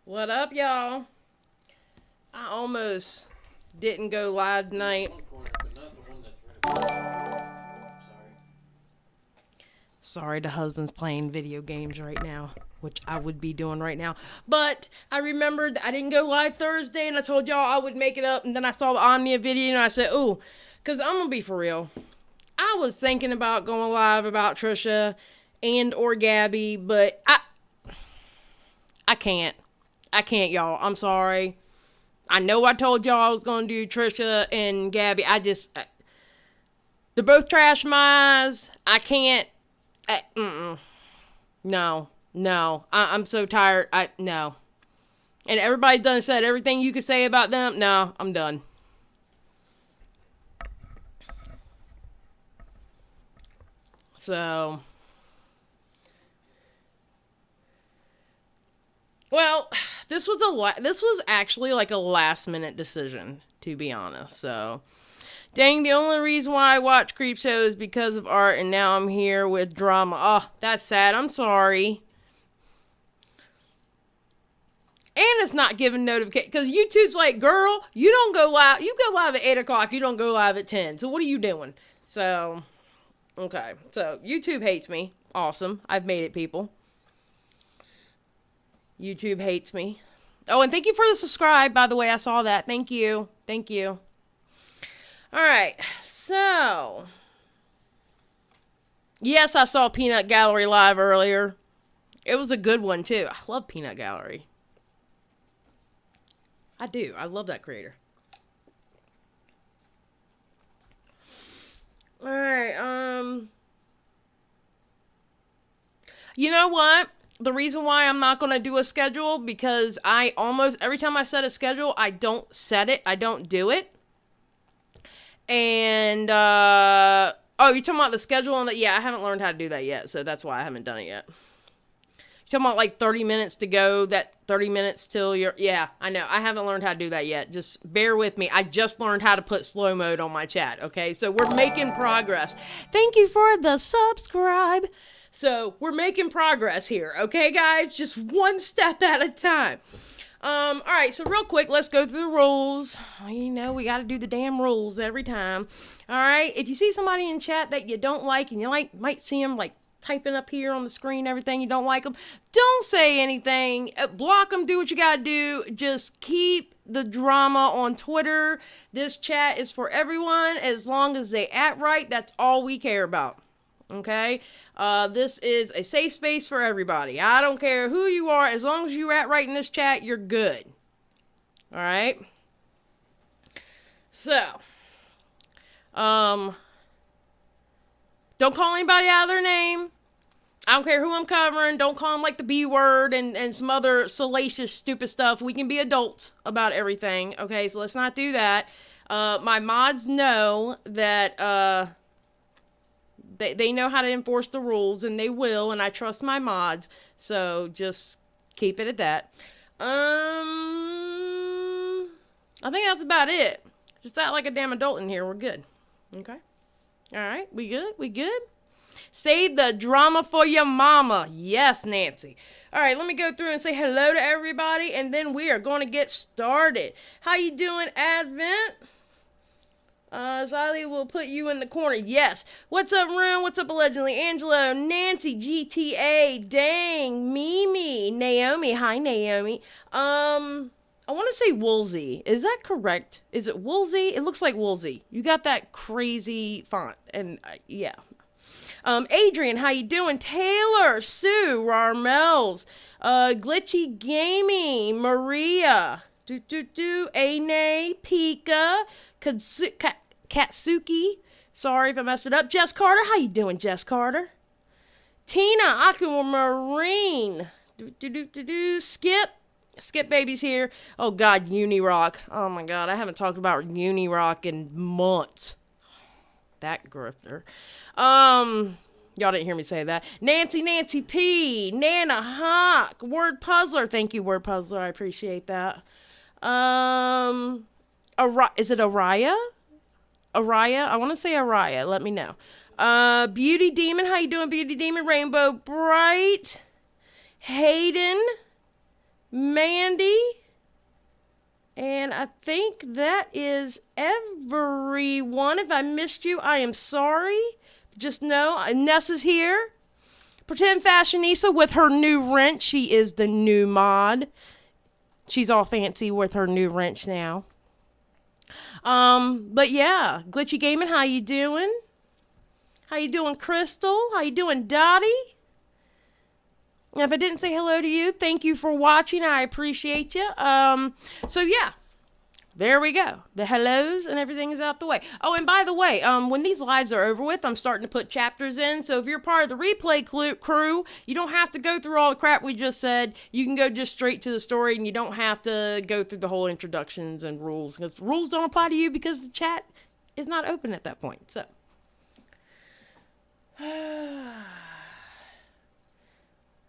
What up, y'all? I almost didn't go live tonight. Sorry, the husband's playing video games right now, which I would be doing right now. But I remembered I didn't go live Thursday, and I told y'all I would make it up. And then I saw the Omnia video, and I said, ooh, because I'm going to be for real. I was thinking about going live about Trisha and or Gabby, but I can't. I can't, y'all. I'm sorry. I know I told y'all I was going to do Trisha and Gabby. They're both trash my eyes. I can't. No. I'm so tired. No. And everybody's done said everything you could say about them. No, I'm done. So, well, this was actually like a last minute decision, to be honest. So, dang, the only reason why I watch Creepshow is because of art, and now I'm here with drama. Oh, that's sad. I'm sorry. And it's not giving notification because YouTube's like, girl, you don't go live. You go live at 8 o'clock. You don't go live at 10. So what are you doing? So, okay. So YouTube hates me. Awesome. I've made it, people. YouTube hates me. Oh, and thank you for the subscribe, by the way. I saw that. Thank you. Thank you. All right. So, yes, I saw Peanut Gallery live earlier. It was a good one, too. I love Peanut Gallery. I do. I love that creator. All right. You know what? The reason why I'm not going to do a schedule, because I almost, every time I set a schedule, I don't set it. I don't do it. And, oh, you're talking about the schedule on that? Yeah, I haven't learned how to do that yet, so that's why I haven't done it yet. You're talking about like 30 minutes to go, that 30 minutes till you're, yeah, I know. I haven't learned how to do that yet. Just bear with me. I just learned how to put slow mode on my chat, okay? So we're making progress. Thank you for the subscribe. So we're making progress here, okay, guys? Just one step at a time. All right, so real quick, let's go through the rules. You know, we got to do the damn rules every time. All right, if you see somebody in chat that you don't like, and you might see them like typing up here on the screen, everything, you don't like them, don't say anything. Block them, do what you got to do. Just keep the drama on Twitter. This chat is for everyone. As long as they act right, that's all we care about. Okay? This is a safe space for everybody. I don't care who you are. As long as you act right in this chat, you're good. All right? So, don't call anybody out of their name. I don't care who I'm covering. Don't call them like the B word and some other salacious, stupid stuff. We can be adults about everything. Okay, so let's not do that. My mods know that they know how to enforce the rules, and they will, and I trust my mods. So just keep it at that. I think that's about it. Just act like a damn adult in here. We're good. Okay. All right, we good? We good? Save the drama for your mama. Yes, Nancy. All right, let me go through and say hello to everybody, and then we are going to get started. How you doing, Advent? Xylee will put you in the corner. Yes. What's up, Rune? What's up, Allegedly? Angelo, Nancy, GTA, Dang, Mimi, Naomi. Hi, Naomi. I want to say Woolsey. Is that correct? Is it Woolsey? It looks like Woolsey. You got that crazy font. And, yeah. Adrian, how you doing? Taylor, Sue, Rarmels, Glitchy Gaming, Maria, Ane, Pika, Katsuki. Sorry if I messed it up. Jess Carter, how you doing, Jess Carter? Tina, Aquamarine, Skip baby's here. Oh God, Unirock. Oh my God, I haven't talked about Unirock in months. That grifter. Y'all didn't hear me say that. Nancy P, Nana Hawk, Word Puzzler. Thank you, Word Puzzler. I appreciate that. Is it Araya? Araya? I want to say Araya. Let me know. Beauty Demon. How you doing, Beauty Demon? Rainbow Bright. Hayden. Mandy. And I think that is everyone. If I missed you, I am sorry. Just know Nessa's here. Pretend Fashionista with her new wrench. She is the new mod. She's all fancy with her new wrench now. But yeah, Glitchy Gaming, how you doing? How you doing, Crystal? How you doing, Dottie? If I didn't say hello to you, thank you for watching. I appreciate you. So yeah, there we go. The hellos and everything is out the way. Oh, and by the way, when these lives are over with, I'm starting to put chapters in. So if you're part of the replay crew, you don't have to go through all the crap we just said. You can go just straight to the story, and you don't have to go through the whole introductions and rules, because rules don't apply to you because the chat is not open at that point. So.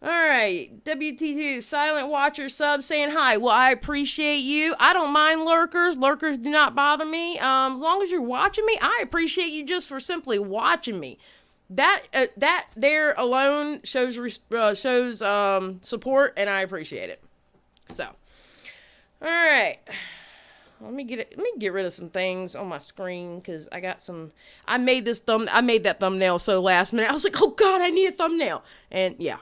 Alright, WT2 Silent Watcher sub saying hi. Well, I appreciate you. I don't mind lurkers. Lurkers do not bother me. As long as you're watching me, I appreciate you just for simply watching me. That there alone shows support, and I appreciate it. So, alright. Let me get rid of some things on my screen, because I got some. I made that thumbnail so last minute. I was like, oh god, I need a thumbnail. And yeah.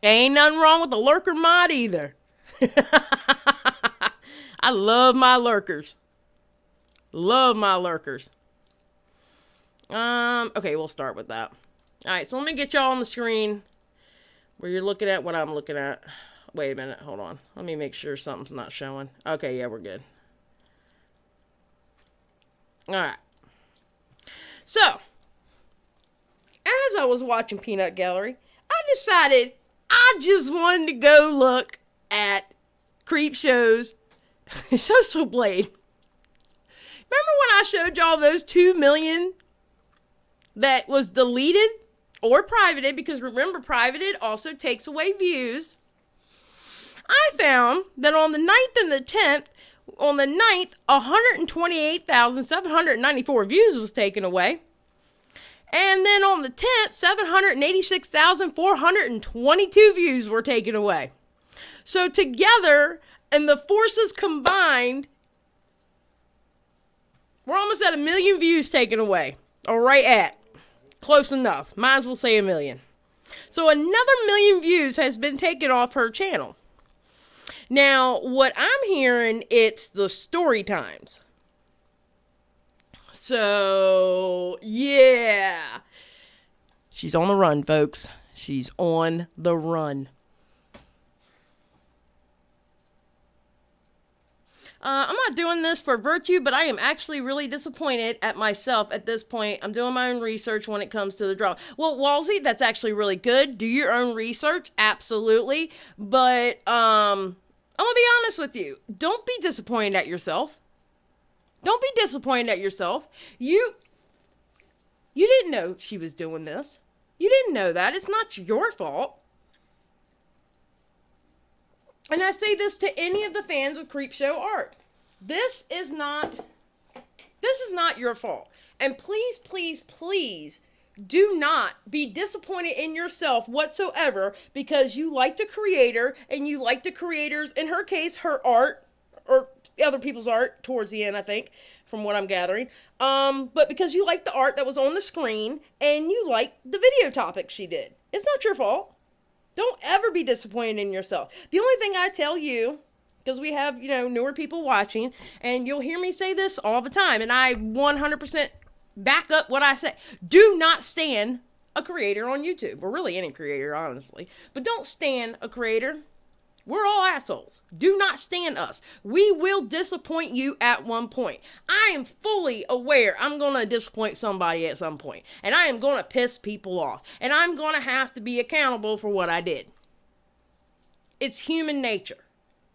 Ain't nothing wrong with the lurker mod either. I love my lurkers. Love my lurkers. Okay, we'll start with that. Alright, so let me get y'all on the screen where you're looking at what I'm looking at. Wait a minute, hold on. Let me make sure something's not showing. Okay, yeah, we're good. Alright. So, as I was watching Peanut Gallery, I decided I just wanted to go look at Creepshow's social blade. Remember when I showed y'all those 2 million that was deleted or privated? Because remember, privated also takes away views. I found that on the 9th and the 10th, on the 9th, 128,794 views was taken away. And then on the 10th, 786,422 views were taken away. So together, and the forces combined, we're almost at 1 million views taken away. Or right at. Close enough. Might as well say 1 million. So another 1 million views has been taken off her channel. Now, what I'm hearing, it's the story times. So, yeah. She's on the run, folks. She's on the run. I'm not doing this for virtue, but I am actually really disappointed at myself at this point. I'm doing my own research when it comes to the drama. Well, Walsey, that's actually really good. Do your own research, absolutely. But, I'm gonna be honest with you. Don't be disappointed at yourself. Don't be disappointed at yourself. You didn't know she was doing this. You didn't know that. It's not your fault. And I say this to any of the fans of Creepshow Art. This is not your fault. And please, please, please do not be disappointed in yourself whatsoever because you liked a creator and you liked the creators, in her case, her art, or other people's art towards the end, I think, from what I'm gathering. But because you liked the art that was on the screen and you liked the video topic she did. It's not your fault. Don't ever be disappointed in yourself. The only thing I tell you, because we have, newer people watching, and you'll hear me say this all the time, and I 100% back up what I say. Do not stan a creator on YouTube, or really any creator, honestly. But don't stan a creator. We're all assholes. Do not stan us. We will disappoint you at one point. I am fully aware I'm going to disappoint somebody at some point. And I am going to piss people off. And I'm going to have to be accountable for what I did. It's human nature.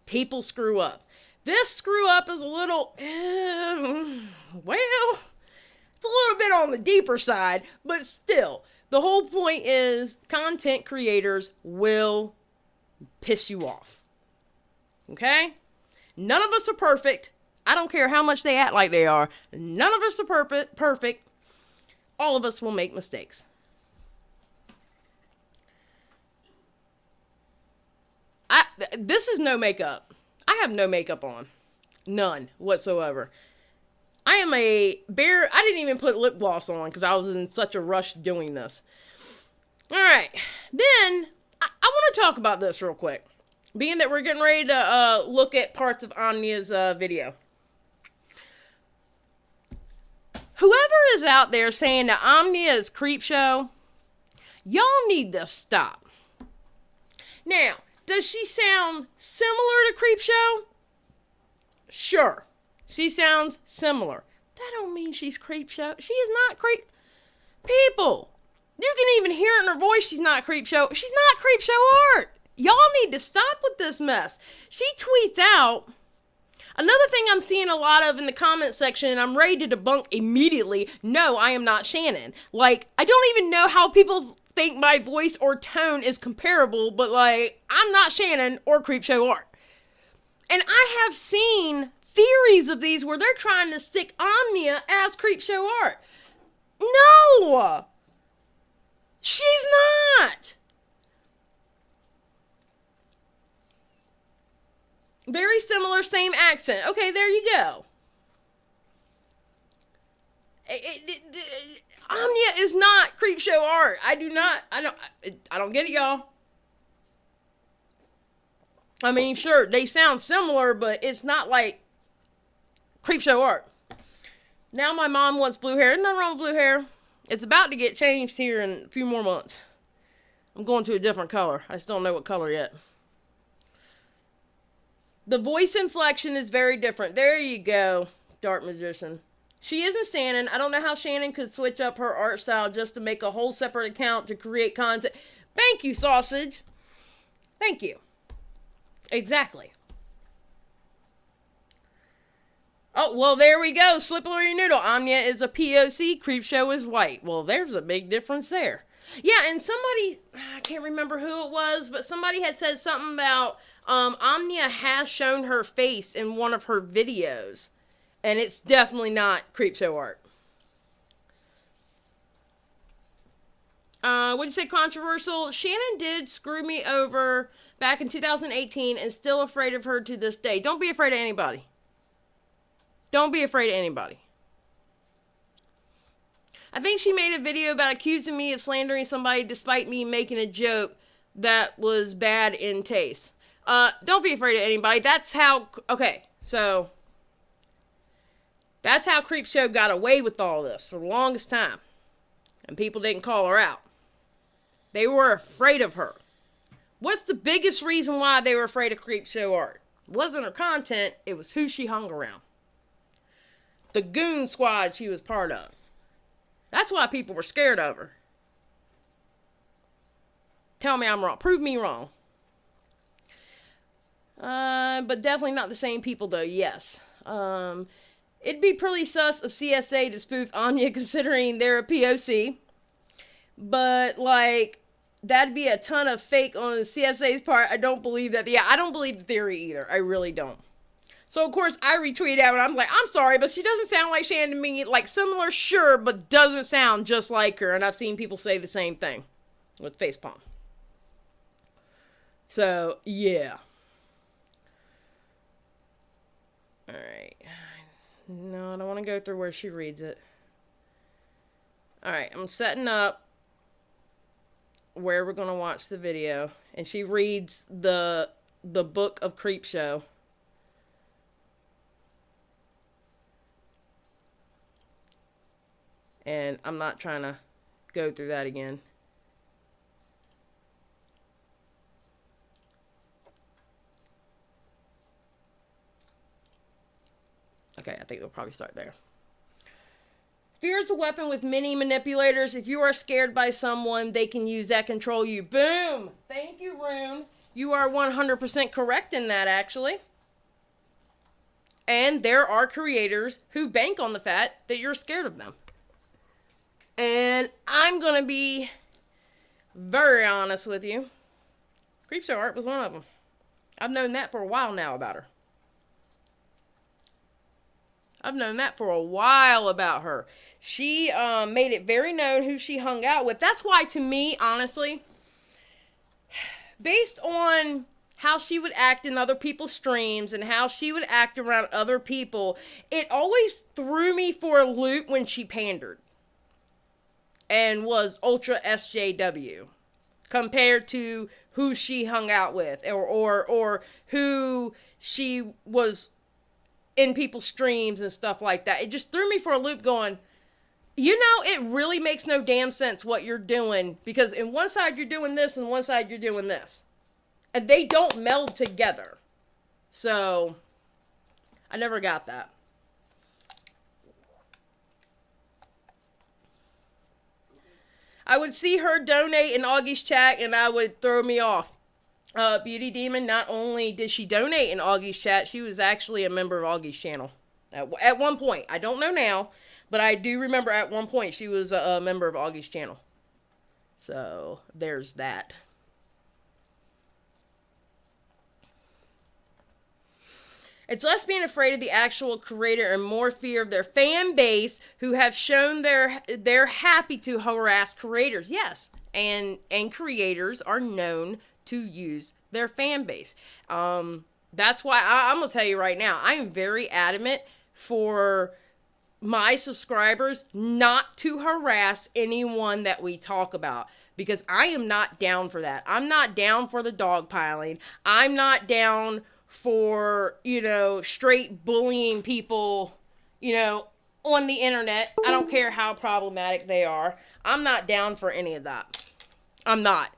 People screw up. This screw up is a little, it's a little bit on the deeper side. But still, the whole point is content creators will piss you off. Okay? None of us are perfect. I don't care how much they act like they are. None of us are perfect. All of us will make mistakes. this is no makeup. I have no makeup on. None whatsoever. I am a bare, I didn't even put lip gloss on because I was in such a rush doing this. Alright, then, I want to talk about this real quick. Being that we're getting ready to look at parts of Omnia's video. Whoever is out there saying that Omnia is Creepshow, y'all need to stop. Now, does she sound similar to Creepshow? Sure. She sounds similar. That don't mean she's Creepshow. She is not People, you can even hear it in her voice she's not Creepshow. She's not Creepshow Art. Y'all need to stop with this mess. She tweets out. Another thing I'm seeing a lot of in the comment section, and I'm ready to debunk immediately, no, I am not Shannon. Like, I don't even know how people think my voice or tone is comparable, but like, I'm not Shannon or Creepshow Art. And I have seen theories of these where they're trying to stick Omnia as Creepshow Art. No! She's not! Very similar, same accent. Okay, there you go. Omnia is not Creepshow Art. I don't get it, y'all. I mean, sure, they sound similar, but it's not like Creepshow Art. Now my mom wants blue hair. Nothing wrong with blue hair. It's about to get changed here in a few more months. I'm going to a different color. I just don't know what color yet. The voice inflection is very different. There you go, Dark Magician. She isn't Shannon. I don't know how Shannon could switch up her art style just to make a whole separate account to create content. Thank you, Sausage. Thank you. Exactly. Oh, well, there we go. Slippery Noodle. Omnia is a POC. Creepshow is white. Well, there's a big difference there. Yeah, and somebody, I can't remember who it was, but somebody had said something about Omnia has shown her face in one of her videos. And it's definitely not Creepshow Art. What'd you say, controversial? Shannon did screw me over back in 2018 and still afraid of her to this day. Don't be afraid of anybody. Don't be afraid of anybody. I think she made a video about accusing me of slandering somebody despite me making a joke that was bad in taste. Don't be afraid of anybody. That's how, okay, so that's how Creepshow got away with all this for the longest time. And people didn't call her out. They were afraid of her. What's the biggest reason why they were afraid of Creepshow Art? It wasn't her content, it was who she hung around. The goon squad she was part of. That's why people were scared of her. Tell me I'm wrong. Prove me wrong. But definitely not the same people though, yes. It'd be pretty sus of CSA to spoof Omnia considering they're a POC. But, like, that'd be a ton of fake on the CSA's part. I don't believe that. Yeah, I don't believe the theory either. I really don't. So, of course, I retweeted out and I'm like, I'm sorry, but she doesn't sound like Shannon to me. Like, similar, sure, but doesn't sound just like her. And I've seen people say the same thing with facepalm. So, yeah. Alright. No, I don't want to go through where she reads it. Alright, I'm setting up where we're going to watch the video. And she reads the book of Creepshow. And I'm not trying to go through that again. Okay, I think we'll probably start there. Fear is a weapon with many manipulators. If you are scared by someone, they can use that control you. Boom! Thank you, Rune. You are 100% correct in that, actually. And there are creators who bank on the fact that you're scared of them. And I'm going to be very honest with you. Creepshow Art was one of them. I've known that for a while now about her. I've known that for a while about her. She made it very known who she hung out with. That's why, to me, honestly, based on how she would act in other people's streams and how she would act around other people, it always threw me for a loop when she pandered and was ultra SJW compared to who she hung out with or who she was in people's streams and stuff like that. It just threw me for a loop going, you know, it really makes no damn sense what you're doing, because in one side you're doing this and one side you're doing this. And they don't meld together. So, I never got that. I would see her donate in Augie's chat and I would throw me off. Beauty Demon, not only did she donate in Augie's chat, she was actually a member of Augie's channel. At one point. I don't know now, but I do remember at one point she was a member of Augie's channel. So, there's that. It's less being afraid of the actual creator and more fear of their fan base who have shown they're happy to harass creators. Yes, and creators are known to use their fan base. That's why I'm going to tell you right now, I am very adamant for my subscribers not to harass anyone that we talk about, because I am not down for that. I'm not down for the dogpiling. I'm not down for, you know, straight bullying people, you know, on the internet. I don't care how problematic they are. I'm not down for any of that. I'm not.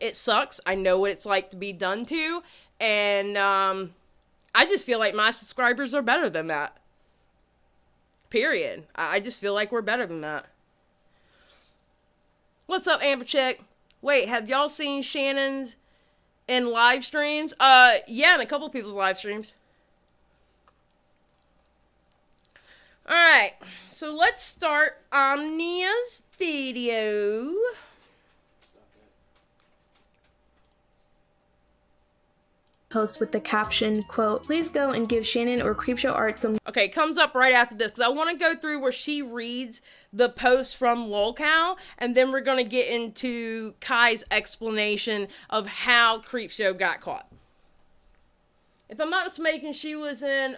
It sucks. I know what it's like to be done to. And I just feel like my subscribers are better than that. Period. I just feel like we're better than that. What's up, Amber Chick? Wait, have y'all seen Shannon's in live streams? Yeah, in a couple of people's live streams. Alright, so let's start Omnia's video. Post with the caption, quote, "Please go and give Shannon or Creepshow Art some..." Okay, it comes up right after this, because I want to go through where she reads the post from lolcow, and then we're going to get into Kai's explanation of how Creepshow got caught. If I'm not mistaken, she was in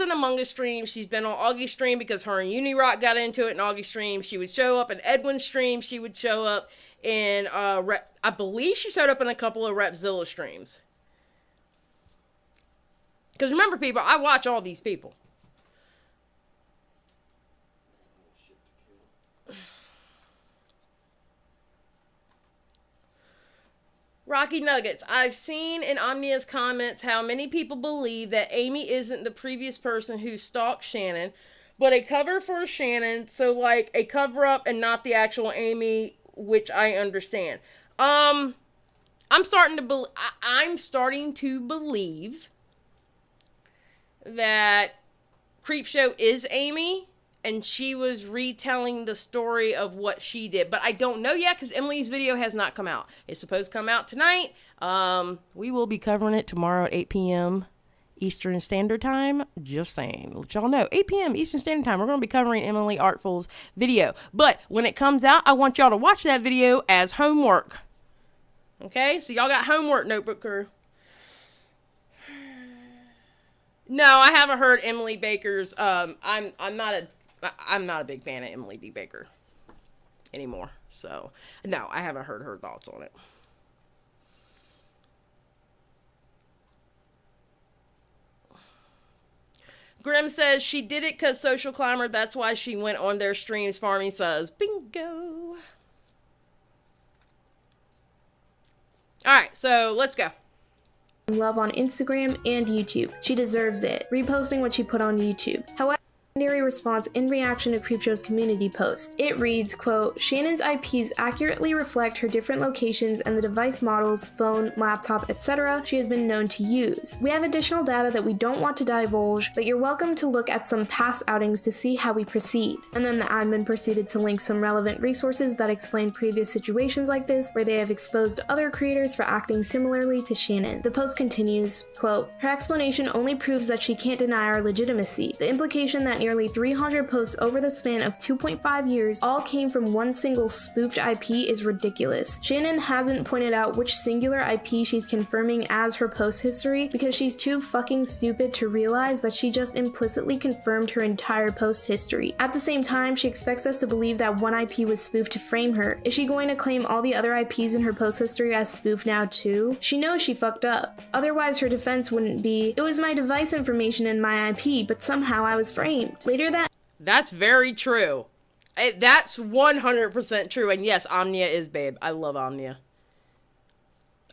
Among Us stream. She's been on Augie's stream because her and Unirock got into it in Augie's stream. She would show up in Edwin's stream. She would show up in, I believe she showed up in a couple of Repzilla streams. Because remember, people, I watch all these people. Rocky Nuggets. I've seen in Omnia's comments how many people believe that Amy isn't the previous person who stalked Shannon, but a cover for Shannon, so like a cover-up and not the actual Amy, which I understand. I'm starting to believe that Creepshow is Amy, and she was retelling the story of what she did. But I don't know yet, because Emily's video has not come out. It's supposed to come out tonight. We will be covering it tomorrow at 8 p.m. Eastern Standard Time. Just saying. Let y'all know. 8 p.m. Eastern Standard Time. We're going to be covering Emily Artful's video. But when it comes out, I want y'all to watch that video as homework. Okay? So y'all got homework, Notebook Crew. No, I haven't heard Emily Baker's. I'm not a big fan of Emily D. Baker anymore. So no, I haven't heard her thoughts on it. Grim says she did it because Social Climber. That's why she went on their streams farming subs. Bingo. All right, so let's go. Love on Instagram and YouTube. She deserves it. Reposting what she put on YouTube. However, secondary response in reaction to Creepshow's community post. It reads, quote, "Shannon's IPs accurately reflect her different locations and the device models, phone, laptop, etc. she has been known to use. We have additional data that we don't want to divulge, but you're welcome to look at some past outings to see how we proceed." And then the admin proceeded to link some relevant resources that explain previous situations like this, where they have exposed other creators for acting similarly to Shannon. The post continues, quote, "Her explanation only proves that she can't deny our legitimacy. The implication that nearly 300 posts over the span of 2.5 years all came from one single spoofed IP is ridiculous. Shannon hasn't pointed out which singular IP she's confirming as her post history because she's too fucking stupid to realize that she just implicitly confirmed her entire post history. At the same time, she expects us to believe that one IP was spoofed to frame her. Is she going to claim all the other IPs in her post history as spoof now too? She knows she fucked up. Otherwise, her defense wouldn't be, it was my device information in my IP, but somehow I was framed. Later that That's very true. That's 100% true. And yes, Omnia is babe. I love Omnia.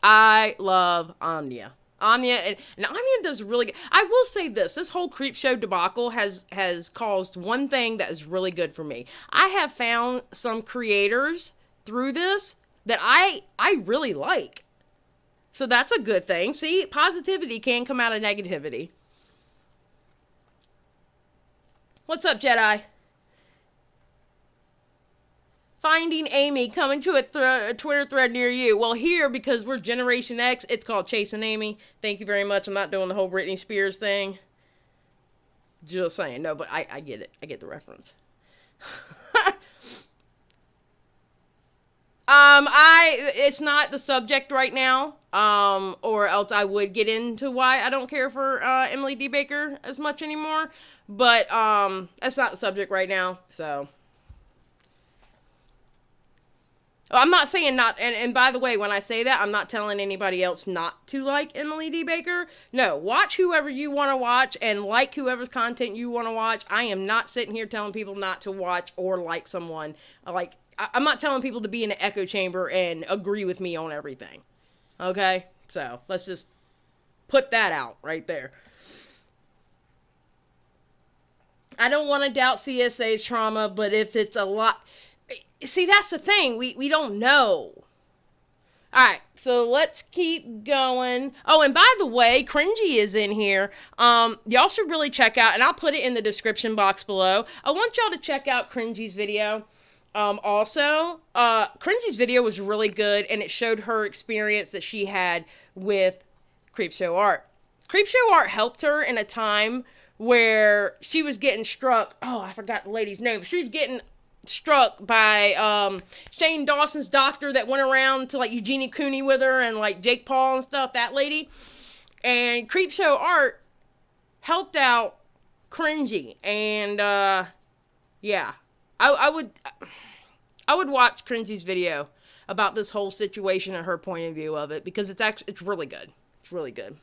I love Omnia. Omnia and Omnia does really good. I will say this whole Creepshow debacle has caused one thing that is really good for me. I have found some creators through this that I really like. So that's a good thing. See, positivity can come out of negativity. What's up, Jedi? Finding Amy coming to a Twitter thread near you. Well, here, because we're Generation X, it's called Chasing Amy. Thank you very much. I'm not doing the whole Britney Spears thing. Just saying. No, but I get it. I get the reference. It's not the subject right now. Or else I would get into why I don't care for Emily D. Baker as much anymore. But that's not the subject right now, so. I'm not saying not, and by the way, when I say that, I'm not telling anybody else not to like Emily D. Baker. No, watch whoever you want to watch and like whoever's content you want to watch. I am not sitting here telling people not to watch or like someone. I'm not telling people to be in an echo chamber and agree with me on everything. Okay? So, let's just put that out right there. I don't want to doubt CSA's trauma, but if it's a lot... See, that's the thing. We don't know. Alright, so let's keep going. Oh, and by the way, Cringey is in here. Y'all should really check out, and I'll put it in the description box below. I want y'all to check out Cringey's video. Also, Cringey's video was really good, and it showed her experience that she had with Creepshow Art. Creepshow Art helped her in a time where she was getting struck. Oh, I forgot the lady's name. She was getting struck by Shane Dawson's doctor that went around to like Eugenie Cooney with her and like Jake Paul and stuff, that lady. And Creepshow Art helped out Cringey, and yeah, I would watch Cringey's video about this whole situation and her point of view of it, because it's really good. It's really good.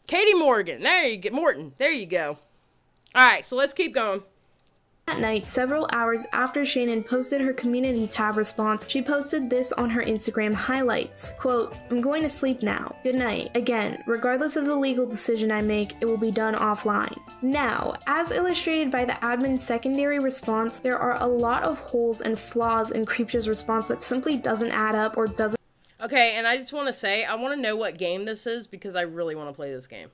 Katie Morgan. There you go. Morton. There you go. Alright, so let's keep going. That night, several hours after Shannon posted her community tab response, she posted this on her Instagram highlights. Quote, "I'm going to sleep now. Good night. Again, regardless of the legal decision I make, it will be done offline." Now, as illustrated by the admin's secondary response, there are a lot of holes and flaws in Creepshow's response that simply doesn't add up or doesn't. Okay, and I just want to say, I want to know what game this is, because I really want to play this game.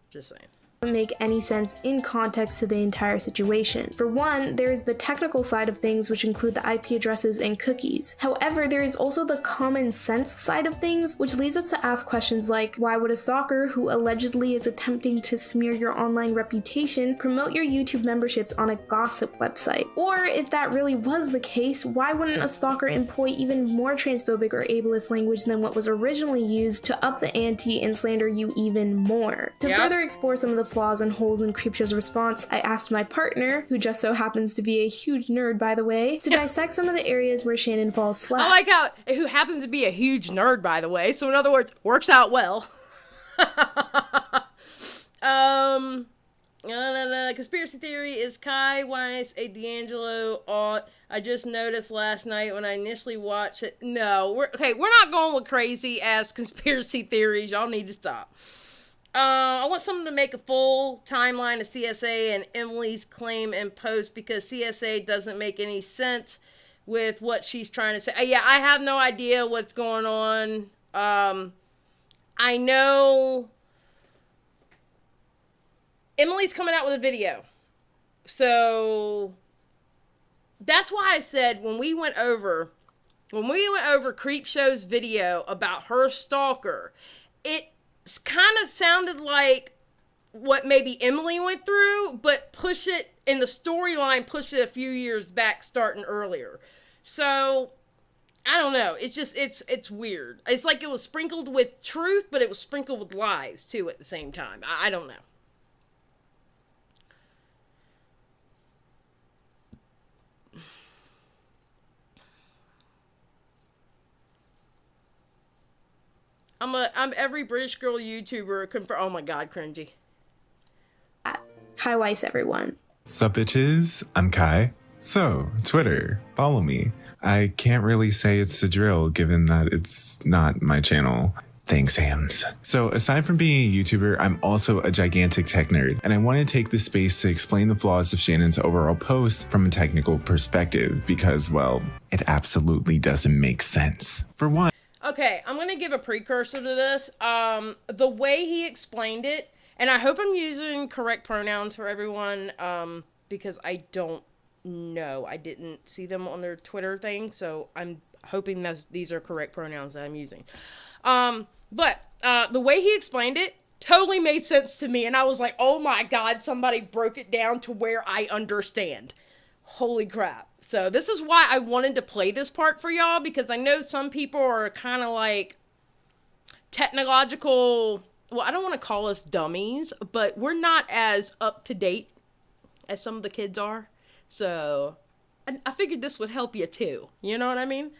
Just saying. Make any sense in context to the entire situation. For one, there is the technical side of things, which include the IP addresses and cookies. However, there is also the common sense side of things, which leads us to ask questions like, why would a stalker who allegedly is attempting to smear your online reputation promote your YouTube memberships on a gossip website? Or if that really was the case, why wouldn't a stalker employ even more transphobic or ableist language than what was originally used to up the ante and slander you even more? To further explore some of the flaws and holes in Creepshow's response, I asked my partner, who just so happens to be a huge nerd by the way, to dissect some of the areas where Shannon falls flat. I like how, who happens to be a huge nerd by the way, so in other words, works out well. Conspiracy theory is Kai Weiss a D'Angelo ought. I just noticed last night when I initially watched it. No, we're not going with crazy ass conspiracy theories. Y'all need to stop. I want someone to make a full timeline of CSA and Emily's claim and post, because CSA doesn't make any sense with what she's trying to say. Yeah, I have no idea what's going on. I know Emily's coming out with a video. So that's why I said when we went over Creepshow's video about her stalker, it kind of sounded like what maybe Emily went through, but push it in the storyline, push it a few years back, starting earlier. So I don't know. It's just, it's weird. It's like it was sprinkled with truth, but it was sprinkled with lies too at the same time. I don't know. I'm every British girl YouTuber oh my god, cringy. Hi Weiss, everyone. Sup bitches, I'm Kai. So, Twitter, follow me. I can't really say it's the drill given that it's not my channel. Thanks, Hams. So aside from being a YouTuber, I'm also a gigantic tech nerd, and I want to take this space to explain the flaws of Shannon's overall post from a technical perspective because, well, it absolutely doesn't make sense. For one, okay, I'm going to give a precursor to this. The way he explained it, and I hope I'm using correct pronouns for everyone, because I don't know. I didn't see them on their Twitter thing, so I'm hoping these are correct pronouns that I'm using. But the way he explained it totally made sense to me, and I was like, oh my god, somebody broke it down to where I understand. Holy crap. So this is why I wanted to play this part for y'all, because I know some people are kind of like technological, well, I don't want to call us dummies, but we're not as up to date as some of the kids are. So I figured this would help you too. You know what I mean?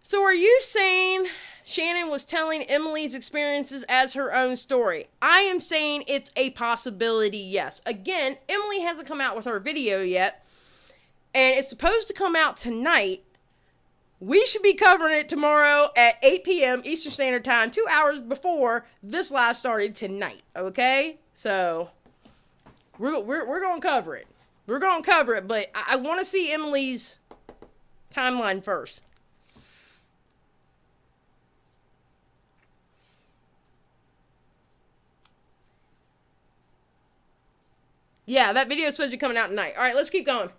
So are you saying Shannon was telling Emily's experiences as her own story? I am saying it's a possibility, yes. Again, Emily hasn't come out with her video yet, and it's supposed to come out tonight. We should be covering it tomorrow at 8 p.m. Eastern Standard Time, 2 hours before this live started tonight, okay? So we're going to cover it. We're going to cover it, but I want to see Emily's timeline first. Yeah, that video is supposed to be coming out tonight. All right, let's keep going.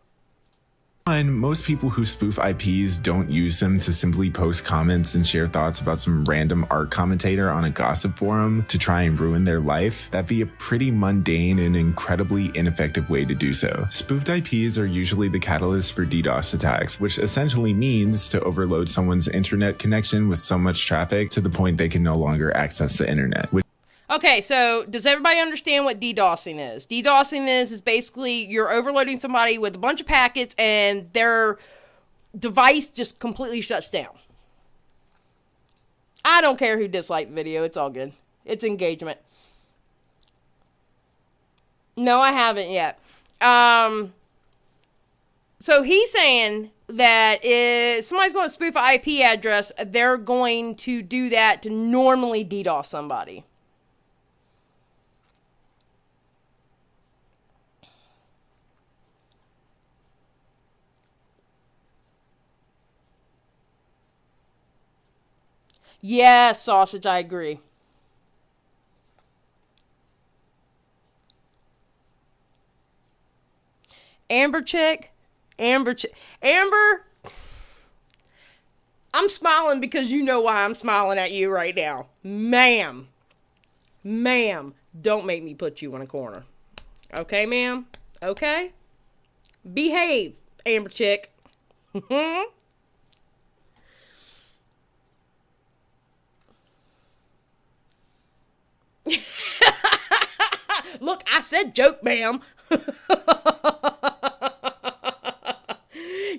most people who spoof IPs don't use them to simply post comments and share thoughts about some random art commentator on a gossip forum to try and ruin their life. That'd be a pretty mundane and incredibly ineffective way to do so. Spoofed IPs are usually the catalyst for DDoS attacks, which essentially means to overload someone's internet connection with so much traffic to the point they can no longer access the internet. Okay, so does everybody understand what DDoSing is? DDoSing is basically you're overloading somebody with a bunch of packets and their device just completely shuts down. I don't care who disliked the video. It's all good. It's engagement. No, I haven't yet. So he's saying that if somebody's going to spoof an IP address, they're going to do that to normally DDoS somebody. Yeah, sausage, I agree. Amber, I'm smiling because you know why I'm smiling at you right now. Ma'am, don't make me put you in a corner. Okay, ma'am? Okay? Behave, Amber chick. Look, I said joke, ma'am.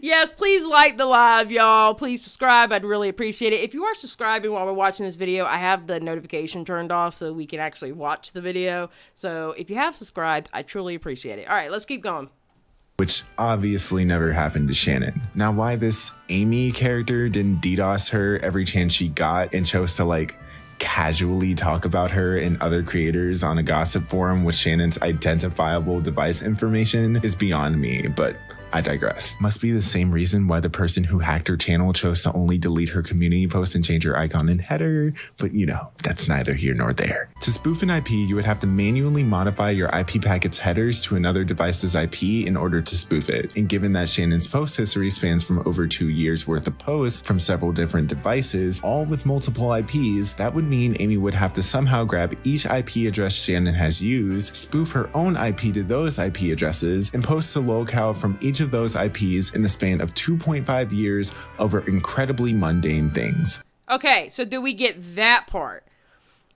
Yes, please like the live, y'all. Please subscribe. I'd really appreciate it. If you are subscribing while we're watching this video, I have the notification turned off so we can actually watch the video. So if you have subscribed, I truly appreciate it. All right, let's keep going. Which obviously never happened to Shannon. Now, why this Amy character didn't DDoS her every chance she got and chose to casually talk about her and other creators on a gossip forum with Shannon's identifiable device information is beyond me, but I digress. Must be the same reason why the person who hacked her channel chose to only delete her community post and change her icon and header, but that's neither here nor there. To spoof an IP, you would have to manually modify your IP packet's headers to another device's IP in order to spoof it. And given that Shannon's post history spans from over 2 years worth of posts from several different devices, all with multiple IPs, that would mean Amy would have to somehow grab each IP address Shannon has used, spoof her own IP to those IP addresses, and post a lolcow from each of those IPs in the span of 2.5 years over incredibly mundane things. Okay, so do we get that part?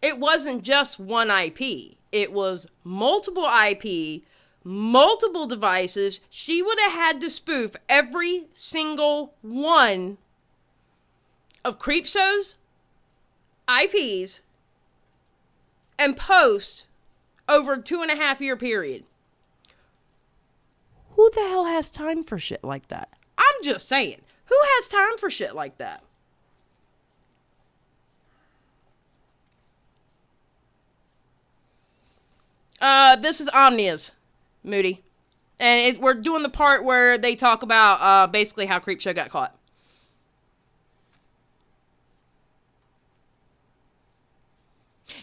It wasn't just one IP. It was multiple IP, multiple devices. She would have had to spoof every single one of Creepshow's IPs and post over a 2.5 year period. Who the hell has time for shit like that? I'm just saying. Who has time for shit like that? This is Omnia's, Moody. And we're doing the part where they talk about basically how Creepshow got caught.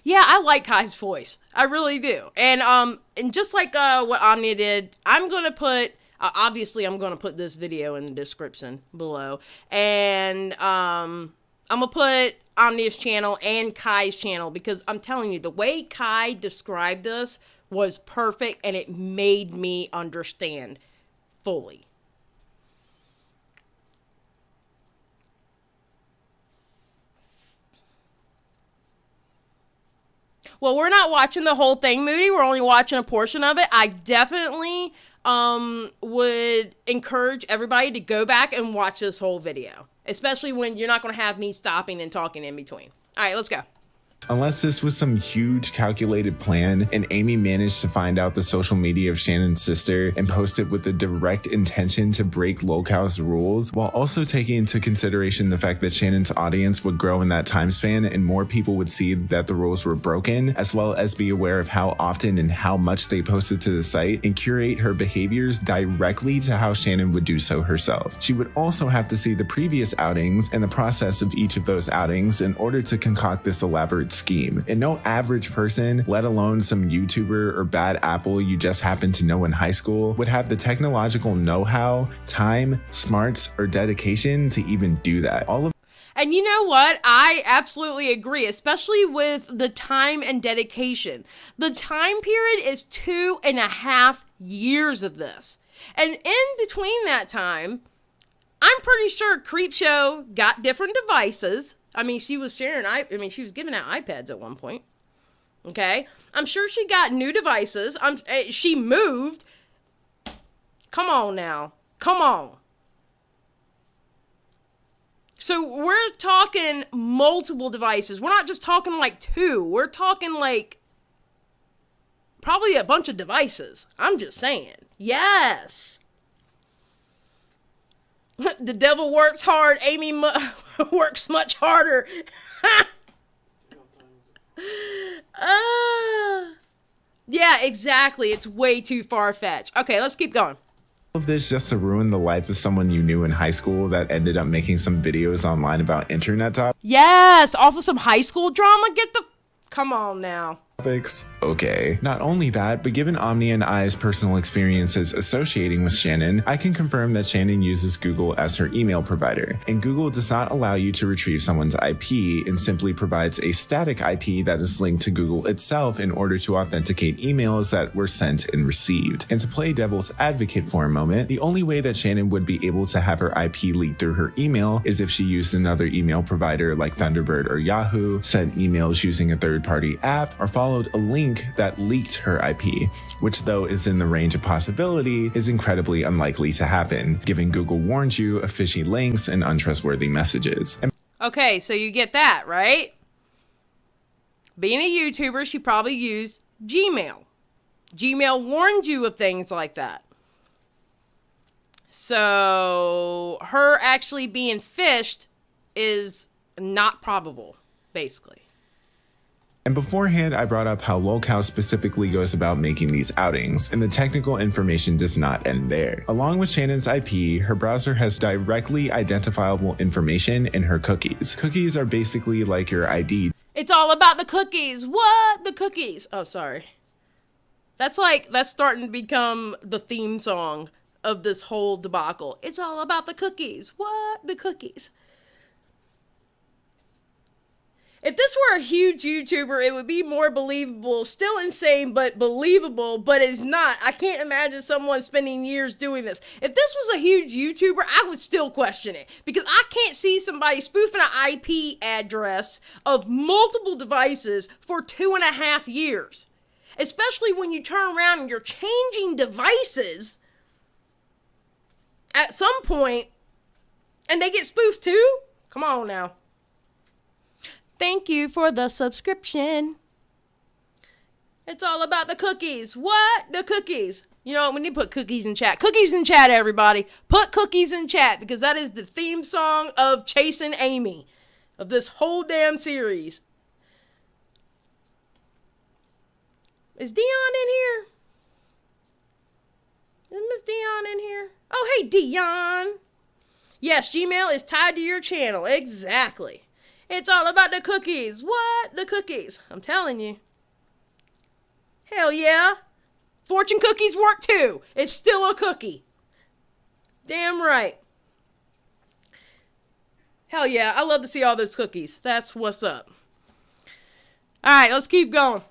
Yeah, I like Kai's voice. I really do. And just like what Omnia did, I'm going to put, obviously I'm going to put this video in the description below. And I'm going to put Omnia's channel and Kai's channel, because I'm telling you, the way Kai described this was perfect and it made me understand fully. Well, we're not watching the whole thing, Moody. We're only watching a portion of it. I definitely would encourage everybody to go back and watch this whole video, especially when you're not going to have me stopping and talking in between. All right, let's go. Unless this was some huge calculated plan and Amy managed to find out the social media of Shannon's sister and post it with the direct intention to break lolcow's rules, while also taking into consideration the fact that Shannon's audience would grow in that time span and more people would see that the rules were broken, as well as be aware of how often and how much they posted to the site and curate her behaviors directly to how Shannon would do so herself. She would also have to see the previous outings and the process of each of those outings in order to concoct this elaborate scheme. And no average person, let alone some YouTuber or bad apple you just happen to know in high school, would have the technological know-how, time, smarts, or dedication to even do that. And you know what? I absolutely agree, especially with the time and dedication. The time period is 2.5 years of this. And in between that time, I'm pretty sure Creepshow got different devices. I mean, she was sharing, she was giving out iPads at one point. Okay? I'm sure she got new devices. She moved. Come on now. Come on. So we're talking multiple devices. We're not just talking like 2. We're talking like probably a bunch of devices. I'm just saying. Yes. The devil works hard. Amy works much harder. Yeah, exactly. It's way too far-fetched. Okay, let's keep going. Of this just to ruin the life of someone you knew in high school that ended up making some videos online about internet topics? Yes, off of some high school drama. Come on now. Okay. Not only that, but given Omnia and I's personal experiences associating with Shannon, I can confirm that Shannon uses Google as her email provider, and Google does not allow you to retrieve someone's IP and simply provides a static IP that is linked to Google itself in order to authenticate emails that were sent and received. And to play devil's advocate for a moment, the only way that Shannon would be able to have her IP leaked through her email is if she used another email provider like Thunderbird or Yahoo, sent emails using a third-party app, or followed a link that leaked her IP, which, though is in the range of possibility, is incredibly unlikely to happen, given Google warned you of fishy links and untrustworthy messages. Okay, so you get that, right? Being a YouTuber, she probably used Gmail. Gmail warned you of things like that. So her actually being phished is not probable, basically. And beforehand, I brought up how lolcow specifically goes about making these outings, and the technical information does not end there. Along with Shannon's IP, her browser has directly identifiable information in her cookies. Cookies are basically like your ID. It's all about the cookies. What? The cookies. Oh, sorry. That's starting to become the theme song of this whole debacle. It's all about the cookies. What? The cookies. If this were a huge YouTuber, it would be more believable. Still insane, but believable, but it's not. I can't imagine someone spending years doing this. If this was a huge YouTuber, I would still question it. Because I can't see somebody spoofing an IP address of multiple devices for 2.5 years. Especially when you turn around and you're changing devices at some point, and they get spoofed too? Come on now. Thank you for the subscription. It's all about the cookies. What? The cookies. You know, we need to put cookies in chat. Cookies in chat, everybody. Put cookies in chat, because that is the theme song of Chasing Amy, of this whole damn series. Is Dion in here? Is Miss Dion in here? Oh, hey, Dion. Yes, Gmail is tied to your channel. Exactly. It's all about the cookies. What? The cookies. I'm telling you. Hell yeah. Fortune cookies work too. It's still a cookie. Damn right. Hell yeah. I love to see all those cookies. That's what's up. All right, let's keep going.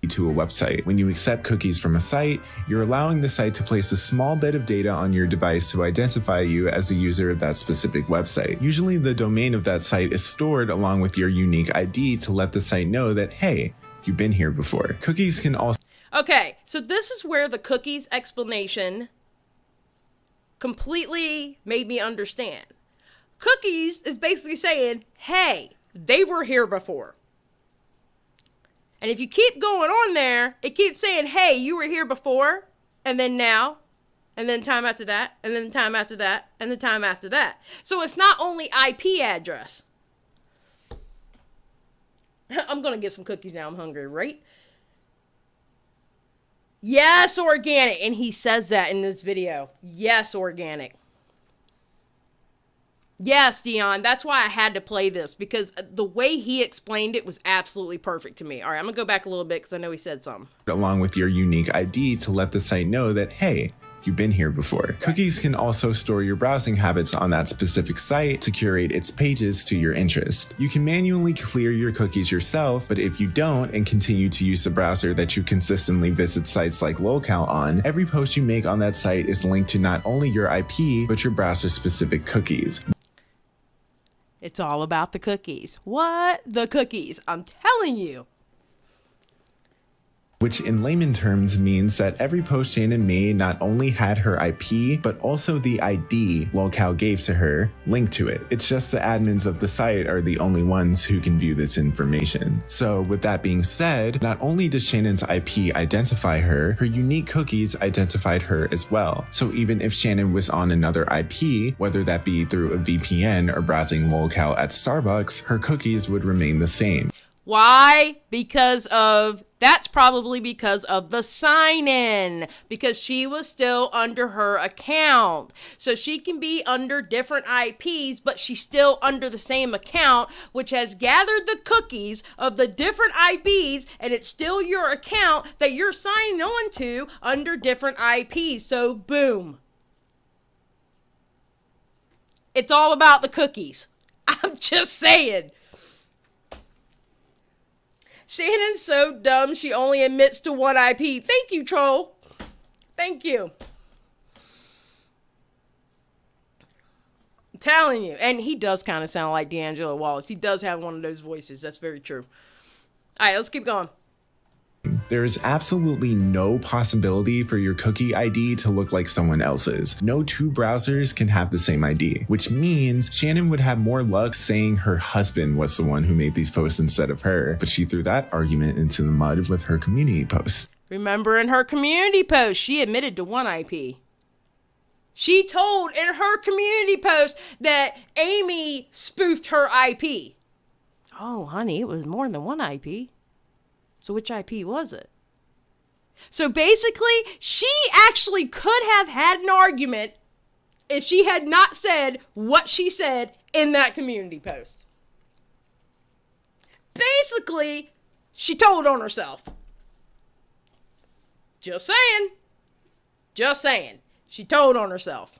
To a website. When you accept cookies from a site, you're allowing the site to place a small bit of data on your device to identify you as a user of that specific website. Usually the domain of that site is stored along with your unique ID to let the site know that, hey, you've been here before. Cookies can also... Okay, so this is where the cookies explanation completely made me understand. Cookies is basically saying, hey, they were here before. And if you keep going on there, it keeps saying, hey, you were here before, and then now, and then time after that, and then time after that, and the time after that. So it's not only IP address. I'm going to get some cookies now. I'm hungry, right? Yes, organic. And he says that in this video. Yes, organic. Yes, Dion, that's why I had to play this, because the way he explained it was absolutely perfect to me. All right, I'm going to go back a little bit because I know he said something. Along with your unique ID to let the site know that, hey, you've been here before. Cookies can also store your browsing habits on that specific site to curate its pages to your interest. You can manually clear your cookies yourself, but if you don't and continue to use the browser that you consistently visit sites like lolcow on, every post you make on that site is linked to not only your IP, but your browser-specific cookies. It's all about the cookies. What? The cookies. I'm telling you. Which in layman terms means that every post Shannon made not only had her IP, but also the ID lolcow gave to her linked to it. It's just the admins of the site are the only ones who can view this information. So with that being said, not only does Shannon's IP identify her, her unique cookies identified her as well. So even if Shannon was on another IP, whether that be through a VPN or browsing lolcow at Starbucks, her cookies would remain the same. Why? That's probably because of the sign-in, because she was still under her account. So she can be under different IPs, but she's still under the same account, which has gathered the cookies of the different IPs, and it's still your account that you're signing on to under different IPs. So boom. It's all about the cookies. I'm just saying. Shannon's so dumb she only admits to one IP. Thank you, troll. Thank you. I'm telling you. And he does kind of sound like D'Angelo Wallace. He does have one of those voices. That's very true. All right, let's keep going. There is absolutely no possibility for your cookie ID to look like someone else's. No two browsers can have the same ID, which means Shannon would have more luck saying her husband was the one who made these posts instead of her, but she threw that argument into the mud with her community posts. Remember, in her community post, she admitted to one IP. She told in her community post that Amy spoofed her IP. Oh, honey, it was more than one IP. So which IP was it? So basically, she actually could have had an argument if she had not said what she said in that community post. Basically, she told on herself. Just saying. Just saying. She told on herself.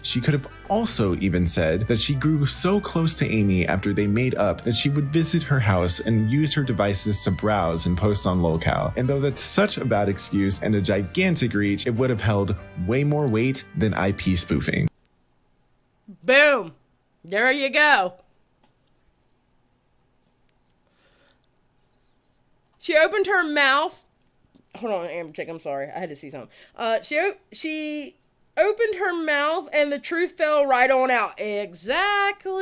She could have also even said that she grew so close to Amy after they made up that she would visit her house and use her devices to browse and post on lolcow. And though that's such a bad excuse and a gigantic reach, it would have held way more weight than IP spoofing. Boom. There you go. She opened her mouth. Hold on, Amber Chick, I'm sorry. I had to see something. She opened her mouth and the truth fell right on out. Exactly.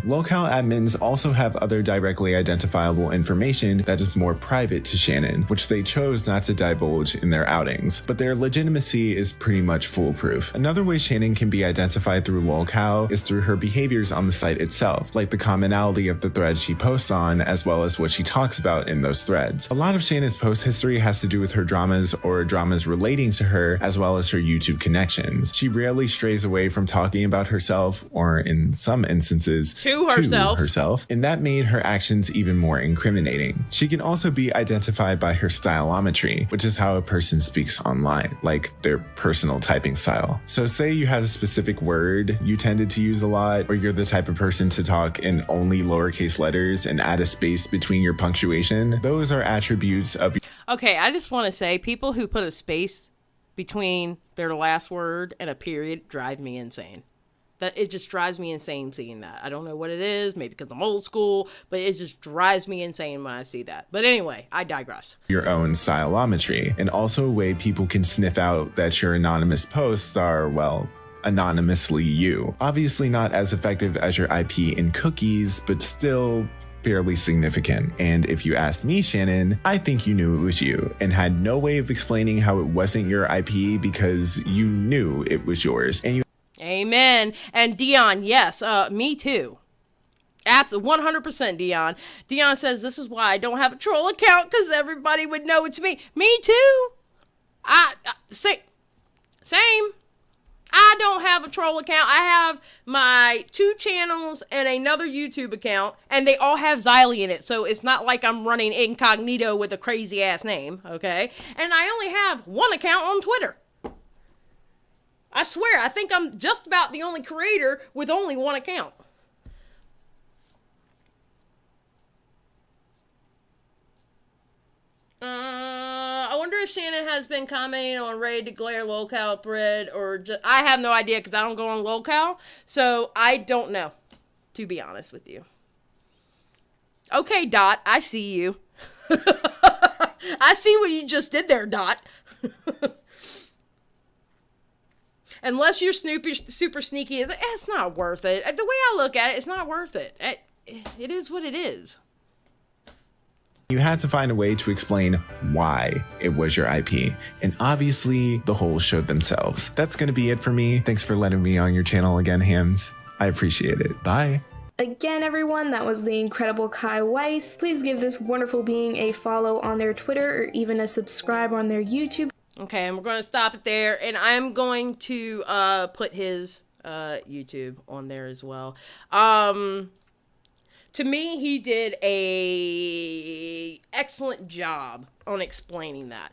Lolcow admins also have other directly identifiable information that is more private to Shannon, which they chose not to divulge in their outings, but their legitimacy is pretty much foolproof. Another way Shannon can be identified through Lolcow is through her behaviors on the site itself, like the commonality of the threads she posts on, as well as what she talks about in those threads. A lot of Shannon's post history has to do with her dramas or dramas relating to her, as well as her YouTube connections. She rarely strays away from talking about herself, or in some instances, to herself, and that made her actions even more incriminating. She can also be identified by her stylometry, which is how a person speaks online, like their personal typing style. So say you had a specific word you tended to use a lot, or you're the type of person to talk in only lowercase letters and add a space between your punctuation. Those are attributes of... Okay, I just want to say, people who put a space between their last word and a period drive me insane. That it just drives me insane seeing that. I don't know what it is, maybe because I'm old school, but it just drives me insane when I see that. But anyway, I digress. Your own stylometry, and also a way people can sniff out that your anonymous posts are, well, anonymously you. Obviously not as effective as your IP in cookies, but still fairly significant. And if you asked me, Shannon, I think you knew it was you and had no way of explaining how it wasn't your IP because you knew it was yours. And you... Amen. And Dion, yes, me too. Absolutely, 100% Dion. Dion says, this is why I don't have a troll account, because everybody would know it's me. Me too. Same. I don't have a troll account. I have my 2 channels and another YouTube account, and they all have Xylee in it. So it's not like I'm running incognito with a crazy ass name, okay? And I only have 1 account on Twitter. I swear, I think I'm just about the only creator with only 1 account. I wonder if Shannon has been commenting on Ready to Glare lolcow thread, or just, I have no idea because I don't go on lolcow, so I don't know, to be honest with you. Okay, Dot, I see you. I see what you just did there, Dot. Unless you're super sneaky, it's not worth it. The way I look at it, it's not worth it. It is what it is. You had to find a way to explain why it was your IP. And obviously, the holes showed themselves. That's going to be it for me. Thanks for letting me on your channel again, Hams. I appreciate it. Bye. Again, everyone, that was the incredible Kai Weiss. Please give this wonderful being a follow on their Twitter or even a subscribe on their YouTube. Okay, and we're going to stop it there, and I'm going to put his YouTube on there as well. To me, he did a excellent job on explaining that.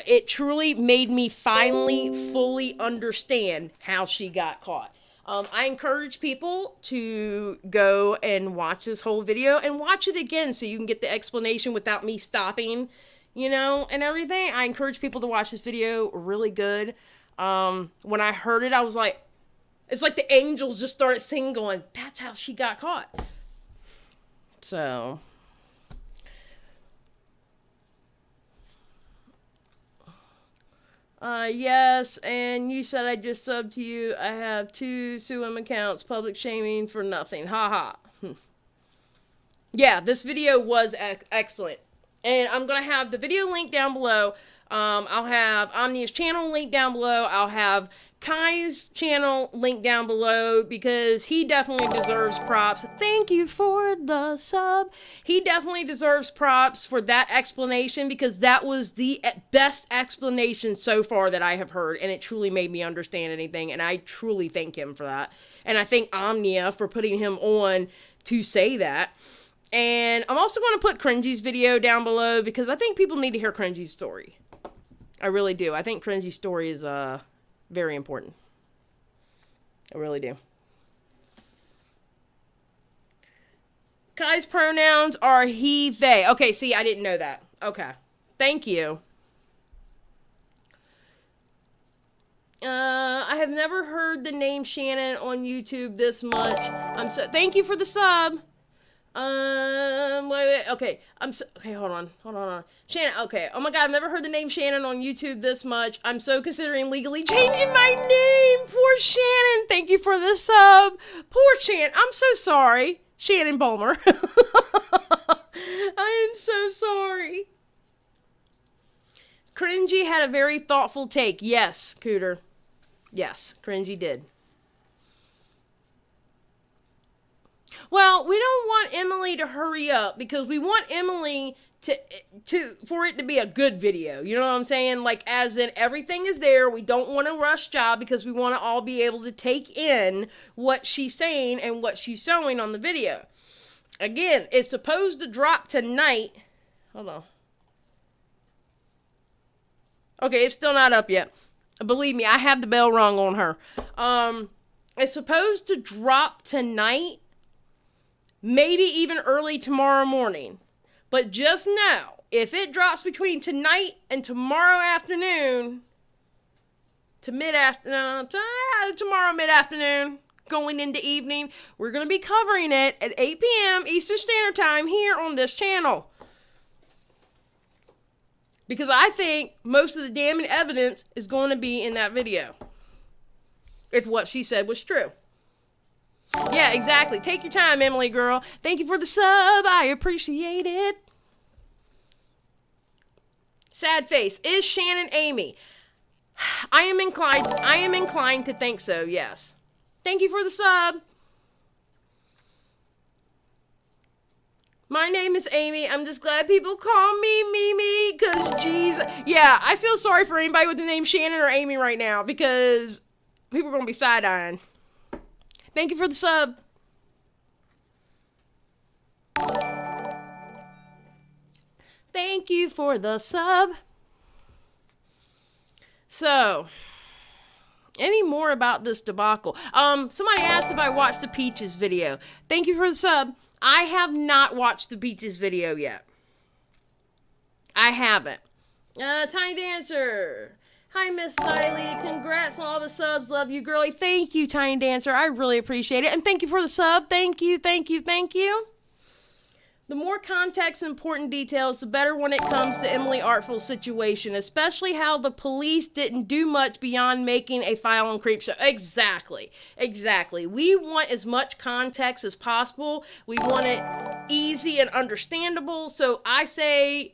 It truly made me finally fully understand how she got caught. I encourage people to go and watch this whole video and watch it again so you can get the explanation without me stopping, you know, and everything. I encourage people to watch this video. Really good. When I heard it, I was like, it's like the angels just started singing, going, that's how she got caught. So, yes, and you said I just subbed to you. I have 2 SUM accounts, public shaming for nothing. Haha. Yeah, this video was excellent. And I'm going to have the video link down below. I'll have Omnia's channel linked down below. I'll have Kai's channel linked down below because he definitely deserves props. Thank you for the sub. He definitely deserves props for that explanation because that was the best explanation so far that I have heard, and it truly made me understand anything, and I truly thank him for that. And I thank Omnia for putting him on to say that. And I'm also going to put Cringey's video down below because I think people need to hear Cringey's story. I really do. I think Cringey's story is very important. I really do. Kai's pronouns are he, they. Okay, see, I didn't know that. Okay. Thank you. I have never heard the name Shannon on YouTube this much. Thank you for the sub. Wait, okay. Okay, hold on. Shannon, okay. Oh my god, I've never heard the name Shannon on YouTube this much. I'm so considering legally changing my name. Poor Shannon. Thank you for the sub. Poor Shannon. I'm so sorry. Shannon Bulmer. I am so sorry. Cringey had a very thoughtful take. Yes, Cooter. Yes, Cringey did. Well, we don't want Emily to hurry up because we want Emily for it to be a good video. You know what I'm saying? Like, as in everything is there. We don't want to rush job because we want to all be able to take in what she's saying and what she's showing on the video. Again, it's supposed to drop tonight. Hold on. Okay, it's still not up yet. Believe me, I had the bell rung on her. It's supposed to drop tonight. Maybe even early tomorrow morning. But just know, if it drops between tonight and tomorrow afternoon, tomorrow mid-afternoon, going into evening, we're going to be covering it at 8 p.m. Eastern Standard Time here on this channel. Because I think most of the damning evidence is going to be in that video. If what she said was true. Yeah, exactly. Take your time, Emily girl. Thank you for the sub. I appreciate it. Sad face. Is Shannon Amy? I am inclined to think so, yes. Thank you for the sub. My name is Amy. I'm just glad people call me Mimi, because, jeez. Yeah, I feel sorry for anybody with the name Shannon or Amy right now, because people are going to be side-eyeing. Thank you for the sub. Thank you for the sub. So, any more about this debacle? Somebody asked if I watched the Peaches video. Thank you for the sub. I have not watched the Peaches video yet. I haven't. Tiny Dancer. Hi, Miss Siley. Congrats on all the subs. Love you, girly. Thank you, Tiny Dancer. I really appreciate it. And thank you for the sub. Thank you, thank you, thank you. The more context and important details, the better when it comes to Emily Artful's situation, especially how the police didn't do much beyond making a file on Creepshow. Exactly. Exactly. We want as much context as possible. We want it easy and understandable. So I say,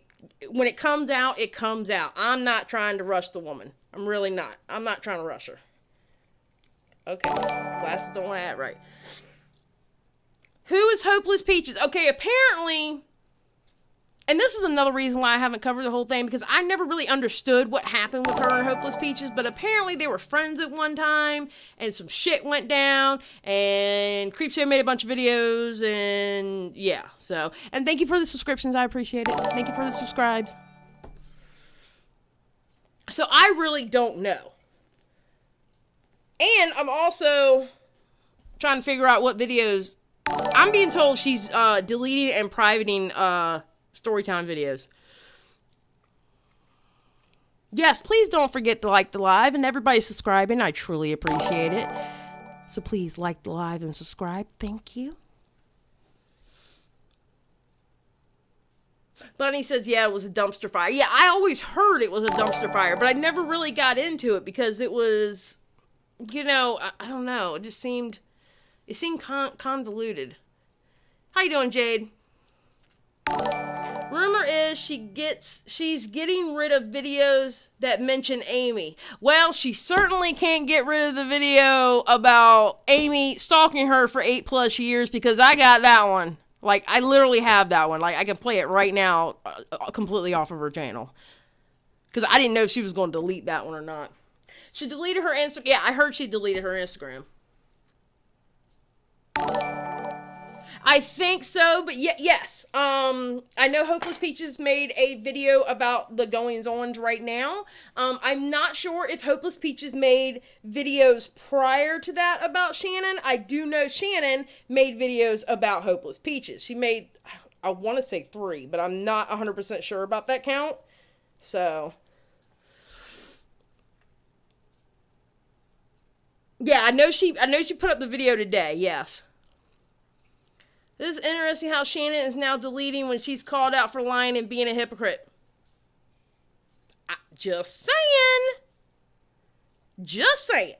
when it comes out, it comes out. I'm not trying to rush the woman. I'm really not. I'm not trying to rush her. Okay. Glasses don't have it right. Who is Hopeless Peaches? Okay, apparently, and this is another reason why I haven't covered the whole thing, because I never really understood what happened with her and Hopeless Peaches, but apparently they were friends at one time, and some shit went down, and Creepshow made a bunch of videos, and yeah, so, and thank you for the subscriptions, I appreciate it. Thank you for the subscribes. So I really don't know. And I'm also trying to figure out what videos. I'm being told she's deleting and privating storytime videos. Yes, please don't forget to like the live, and everybody subscribing. I truly appreciate it. So please like the live and subscribe. Thank you. Bunny says, yeah, it was a dumpster fire. Yeah, I always heard it was a dumpster fire, but I never really got into it because it was, you know, I don't know. It just seemed, convoluted. How you doing, Jade? Rumor is she's getting rid of videos that mention Amy. Well, she certainly can't get rid of the video about Amy stalking her for 8+ years, because I got that one. Like, I literally have that one. Like, I can play it right now completely off of her channel. Because I didn't know if she was going to delete that one or not. She deleted her Instagram. Yeah, I heard she deleted her Instagram. I think so, but yes. I know Hopeless Peaches made a video about the goings-ons right now. I'm not sure if Hopeless Peaches made videos prior to that about Shannon. I do know Shannon made videos about Hopeless Peaches. She made, I want to say 3, but I'm not 100% sure about that count. So, yeah, I know she put up the video today. Yes. This is interesting how Shannon is now deleting when she's called out for lying and being a hypocrite. Just saying. Just saying.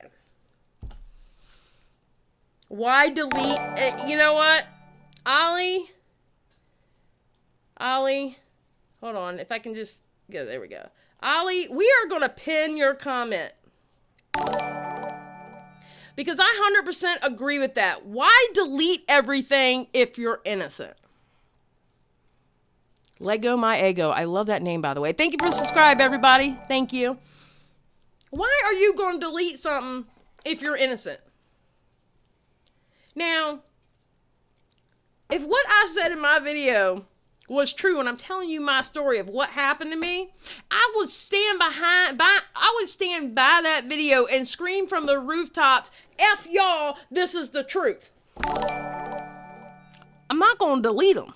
Why delete? You know what? Ollie, hold on. If I can just go, there we go. Ollie, we are going to pin your comment. Because I 100% agree with that. Why delete everything if you're innocent? Lego My Ego. I love that name, by the way. Thank you for subscribing, everybody. Thank you. Why are you going to delete something if you're innocent? Now, if what I said in my video was true, and I'm telling you my story of what happened to me, I would stand by that video and scream from the rooftops, F y'all, this is the truth. I'm not going to delete them.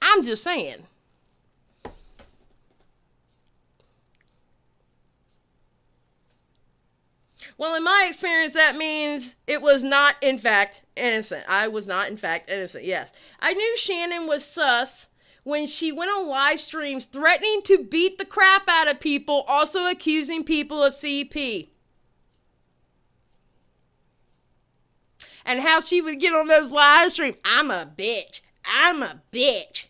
I'm just saying. Well, in my experience, that means it was not, in fact, innocent. I was not, in fact, innocent, yes. I knew Shannon was sus when she went on live streams threatening to beat the crap out of people, also accusing people of CP. And how she would get on those live streams. I'm a bitch. I'm a bitch.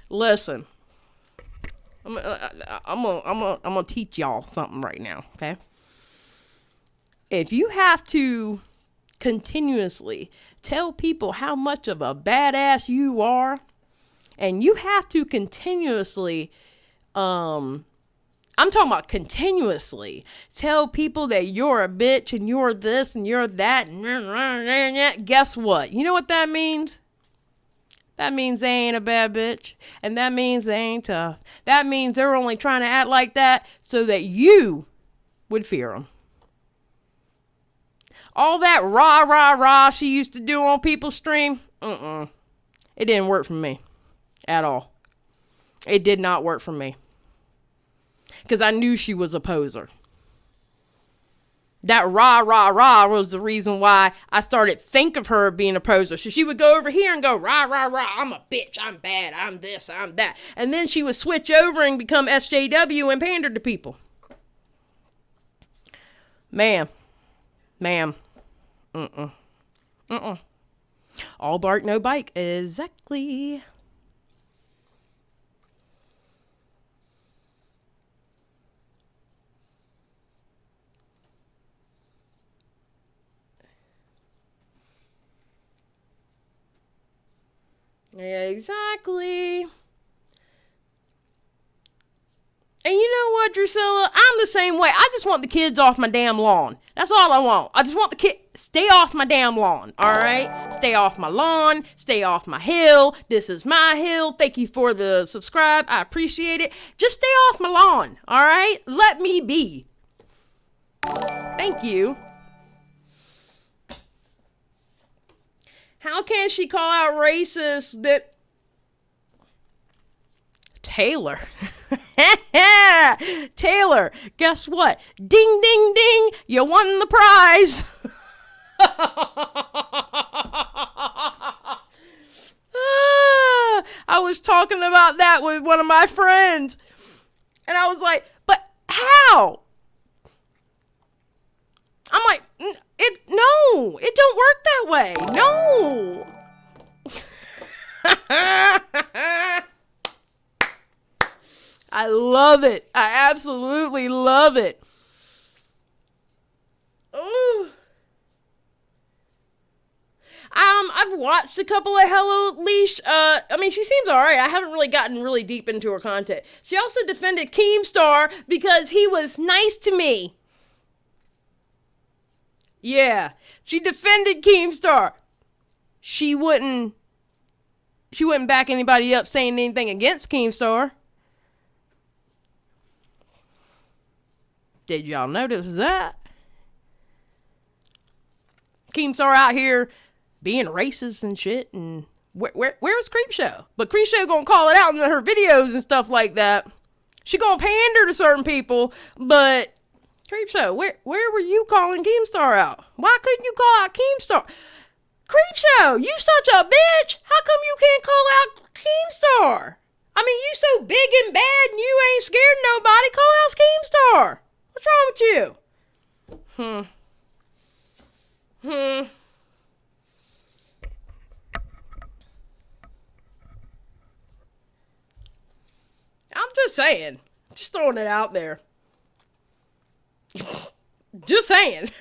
Listen. I'm gonna teach y'all something right now, okay? If you have to continuously tell people how much of a badass you are, and you have to continuously, I'm talking about continuously, tell people that you're a bitch and you're this and you're that, guess what? You know what that means? That means they ain't a bad bitch. And that means they ain't tough. That means they're only trying to act like that so that you would fear them. All that rah, rah, rah she used to do on people's stream, it didn't work for me at all. It did not work for me. Because I knew she was a poser. That rah, rah, rah was the reason why I started think of her being a poser. So she would go over here and go, rah, rah, rah, I'm a bitch, I'm bad, I'm this, I'm that. And then she would switch over and become SJW and pander to people. Ma'am. All bark, no bite. Exactly. Exactly. And you know what, Drusilla? I'm the same way. I just want the kids off my damn lawn. That's all I want. I just want the kids. Stay off my damn lawn, all right? Stay off my lawn. Stay off my hill. This is my hill. Thank you for the subscribe. I appreciate it. Just stay off my lawn, all right? Let me be. Thank you. How can she call out racist that... Taylor. Taylor, guess what? Ding, ding, ding. You won the prize. I was talking about that with one of my friends. And I was like, but how? I'm like, no, it don't work that way. No. I love it. I absolutely love it. Ooh. I've watched a couple of Hello Leash. I mean, she seems alright. I haven't really gotten really deep into her content. She also defended Keemstar because he was nice to me. Yeah, she defended Keemstar. She wouldn't back anybody up saying anything against Keemstar. Did y'all notice that? Keemstar out here being racist and shit, and where's Creepshow? But Creepshow gonna call it out in her videos and stuff like that. She gonna pander to certain people, but Creepshow, where were you calling Keemstar out? Why couldn't you call out Keemstar? Creepshow, you such a bitch. How come you can't call out Keemstar? I mean, you so big and bad and you ain't scared of nobody. Call out Keemstar. What's wrong with you? I'm just saying. Just throwing it out there. Just saying.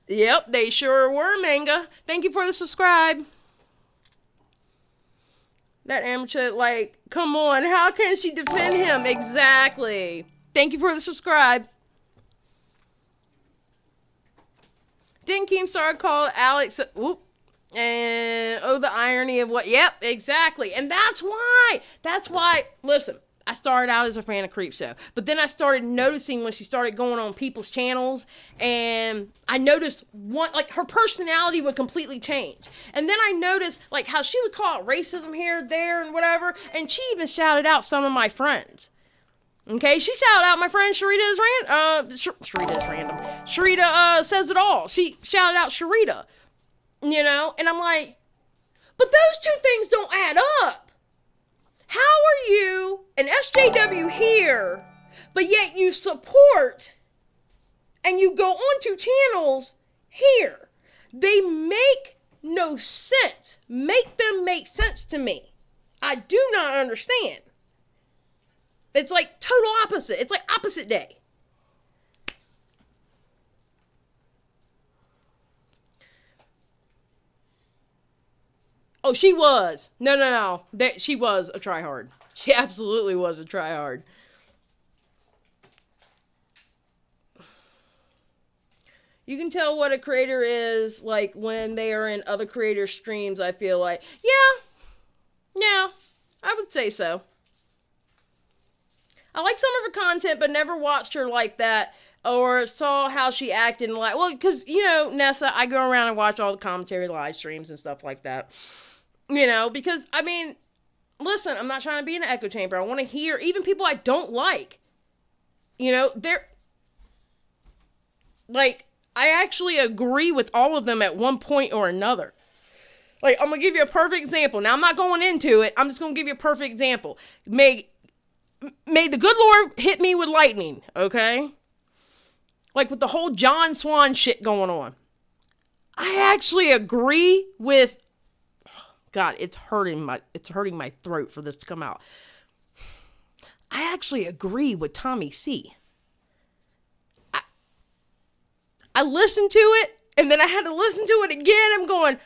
Yep, they sure were, Manga. Thank you for the subscribe. That amateur, like, come on. How can she defend him? Exactly. Thank you for the subscribe. Didn't Keemstar call Alex... Whoop. And, oh, the irony of what... Yep, exactly. And that's why... Listen, I started out as a fan of Creepshow. But then I started noticing when she started going on people's channels. And I noticed, her personality would completely change. And then I noticed, how she would call it racism here, there, and whatever. And she even shouted out some of my friends. Okay, she shouted out my friend Sharita is random. Sharita says it all. She shouted out Sharita. You know, and I'm like, but those two things don't add up. How are you an SJW here, but yet you support and you go onto channels here? They make no sense. Make them make sense to me. I do not understand. It's like total opposite. It's like opposite day. Oh, she was. No. She was a tryhard. She absolutely was a tryhard. You can tell what a creator is, when they are in other creators' streams, I feel like. Yeah, I would say so. I like some of her content, but never watched her like that. Or saw how she acted because, Nessa, I go around and watch all the commentary live streams and stuff like that. Because, I mean, listen, I'm not trying to be in an echo chamber. I want to hear, even people I don't like, they're, I actually agree with all of them at one point or another. I'm going to give you a perfect example. Now, I'm not going into it. I'm just going to give you a perfect example. May the good Lord hit me with lightning, okay? With the whole John Swan shit going on. I actually agree with... God, it's hurting my throat for this to come out. I actually agree with Tommy C. I listened to it, and then I had to listen to it again. I'm going,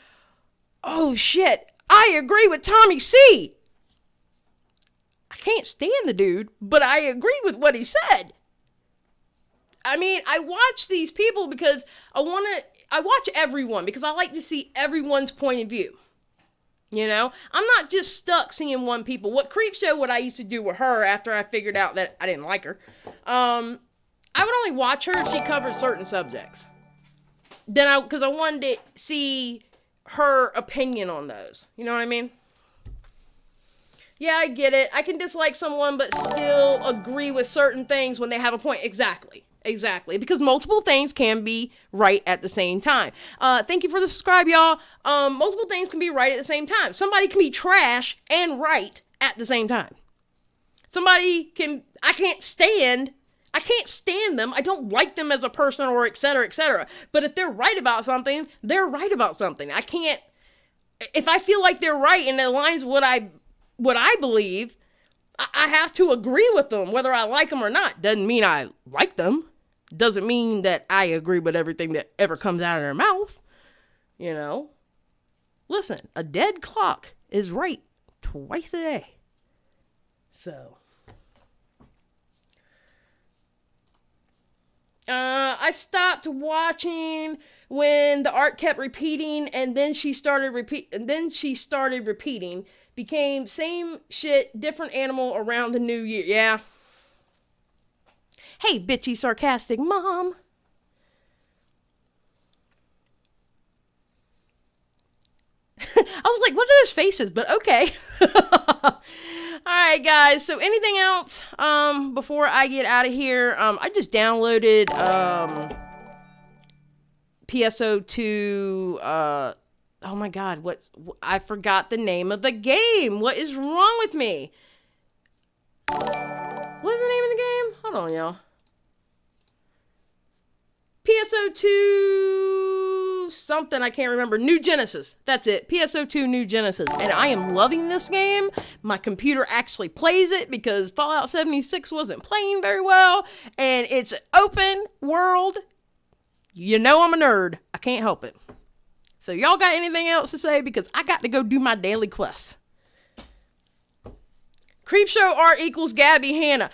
oh shit, I agree with Tommy C. I can't stand the dude, but I agree with what he said. I mean, I watch these people because I watch everyone because I like to see everyone's point of view. I'm not just stuck seeing one people. What I used to do with her after I figured out that I didn't like her. I would only watch her if she covered certain subjects. Because I wanted to see her opinion on those. You know what I mean? Yeah, I get it. I can dislike someone but still agree with certain things when they have a point. Exactly. Because multiple things can be right at the same time. Thank you for the subscribe, y'all. Multiple things can be right at the same time. Somebody can be trash and right at the same time. I can't stand them. I don't like them as a person or et cetera, et cetera. But if they're right about something, they're right about something. I can't if I feel like they're right and it aligns with what I believe, I have to agree with them, whether I like them or not. Doesn't mean I like them. Doesn't mean that I agree with everything that ever comes out of their mouth. You know? Listen, a dead clock is right twice a day. So. I stopped watching when the art kept repeating, and then she started repeating. Became same shit, different animal around the new year. Yeah. Hey, bitchy, sarcastic mom. I was like, what are those faces? But okay. All right, guys. So anything else before I get out of here? I just downloaded PSO2. Oh my God, I forgot the name of the game. What is wrong with me? What is the name of the game? Hold on, y'all. PSO2 something, I can't remember. New Genesis. That's it. PSO2 New Genesis. And I am loving this game. My computer actually plays it because Fallout 76 wasn't playing very well. And it's open world. You know I'm a nerd. I can't help it. So y'all got anything else to say? Because I got to go do my daily quests. Creepshow Art equals Gabby Hanna.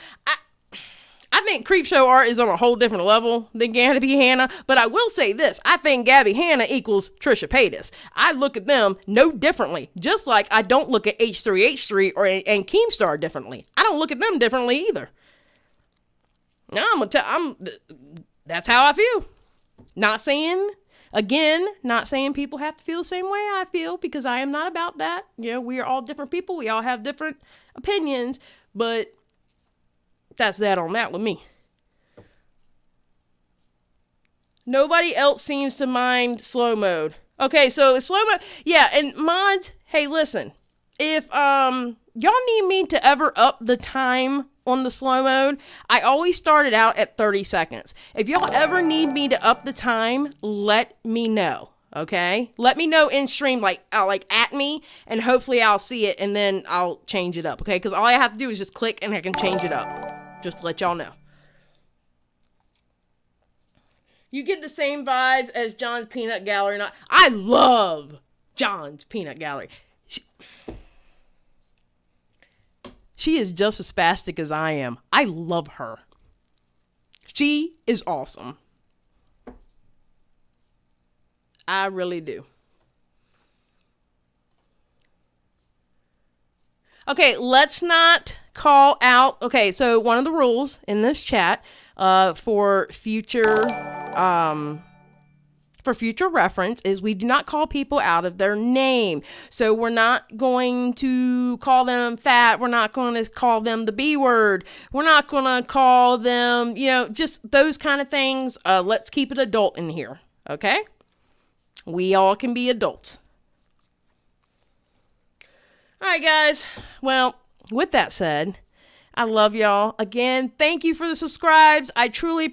I think Creepshow Art is on a whole different level than Gabby Hanna, but I will say this. I think Gabby Hanna equals Trisha Paytas. I look at them no differently, just like I don't look at H3H3 and Keemstar differently. I don't look at them differently either. Now that's how I feel. Not saying people have to feel the same way I feel, because I am not about that. You know, we are all different people. We all have different opinions, but that's that on that with me. Nobody else seems to mind slow mode. Okay, so slow mode. Yeah, and mods, hey, listen. If y'all need me to ever up the time on the slow mode, I always started out at 30 seconds. If y'all ever need me to up the time, let me know. Okay? Let me know in stream, like at me, and hopefully I'll see it, and then I'll change it up. Okay? Because all I have to do is just click and I can change it up. Just to let y'all know. You get the same vibes as John's Peanut Gallery. I love John's Peanut Gallery. She is just as spastic as I am. I love her. She is awesome. I really do. Okay, let's not call out. Okay, so one of the rules in this chat for future reference is we do not call people out of their name. So we're not going to call them fat. We're not going to call them the B word. We're not going to call them, just those kind of things. Let's keep it adult in here. Okay? We all can be adults. All right, guys. Well, with that said, I love y'all. Again, thank you for the subscribes. I truly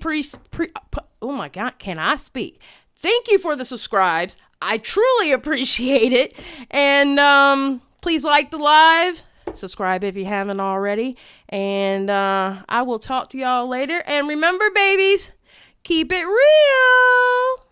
oh my God, can I speak? Thank you for the subscribes. I truly appreciate it. And please like the live. Subscribe if you haven't already. And I will talk to y'all later. And remember, babies, keep it real.